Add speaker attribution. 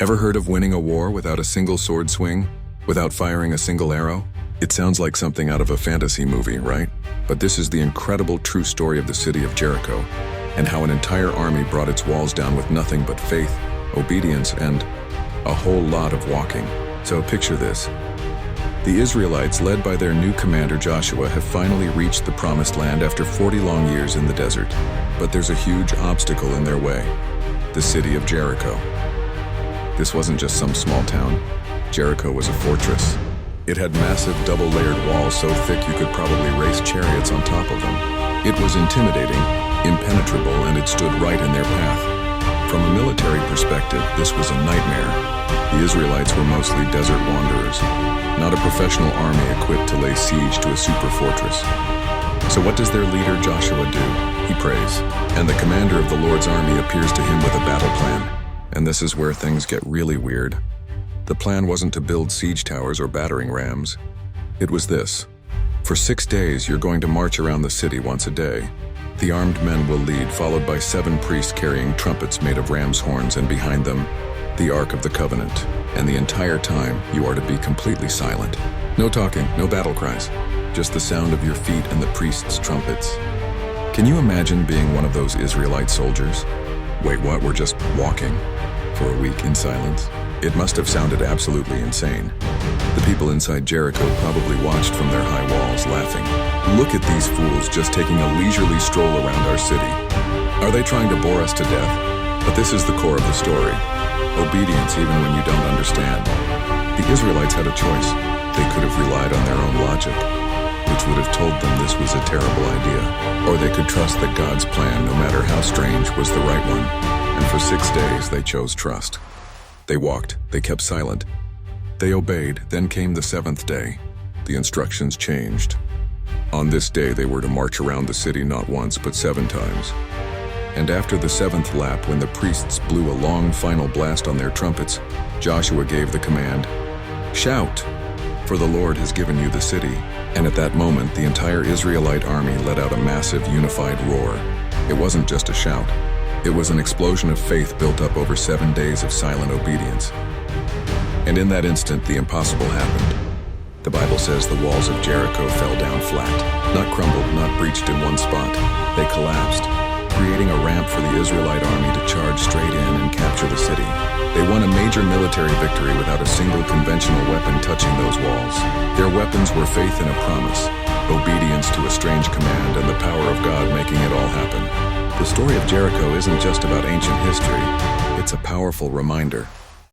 Speaker 1: Ever heard of winning a war without a single sword swing? Without firing a single arrow? It sounds like something out of a fantasy movie, right? But this is the incredible true story of the city of Jericho, and how an entire army brought its walls down with nothing but faith, obedience, and a whole lot of walking. So picture this. The Israelites, led by their new commander Joshua, have finally reached the promised land after 40 long years in the desert. But there's a huge obstacle in their way: the city of Jericho. This wasn't just some small town. Jericho was a fortress. It had massive double-layered walls so thick you could probably race chariots on top of them. It was intimidating, impenetrable, and it stood right in their path. From a military perspective, this was a nightmare. The Israelites were mostly desert wanderers, not a professional army equipped to lay siege to a super fortress. So what does their leader Joshua do? He prays, and the commander of the Lord's army appears to him with a battle plan. And this is where things get really weird. The plan wasn't to build siege towers or battering rams. It was this: for 6 days you're going to march around the city once a day. The armed men will lead, followed by 7 priests carrying trumpets made of ram's horns, and behind them, the Ark of the Covenant. And the entire time, you are to be completely silent. No talking, no battle cries, just the sound of your feet and the priests' trumpets. Can you imagine being one of those Israelite soldiers? Wait, what? We're just walking for a week in silence? It must have sounded absolutely insane. The people inside Jericho probably watched from their high walls, laughing. Look at these fools just taking a leisurely stroll around our city. Are they trying to bore us to death? But this is the core of the story. Obedience even when you don't understand. The Israelites had a choice. They could have relied on their own logic, which would have told them this was a terrible idea. Or they could trust that God's plan, no matter how strange, was the right one. And for 6 days, they chose trust. They walked, they kept silent. They obeyed, then came the 7th day. The instructions changed. On this day, they were to march around the city not once, but 7 times. And after the 7th lap, when the priests blew a long final blast on their trumpets, Joshua gave the command, "Shout, for the Lord has given you the city." And at that moment, the entire Israelite army let out a massive unified roar. It wasn't just a shout. It was an explosion of faith built up over 7 days of silent obedience. And in that instant, the impossible happened. The Bible says the walls of Jericho fell down flat, not crumbled, not breached in one spot. They collapsed, creating a ramp for the Israelite army to charge straight in and capture the city. They won a major military victory without a single conventional weapon touching those walls. Their weapons were faith in a promise, obedience to a strange command, and the power of God making it all happen. The story of Jericho isn't just about ancient history, it's a powerful reminder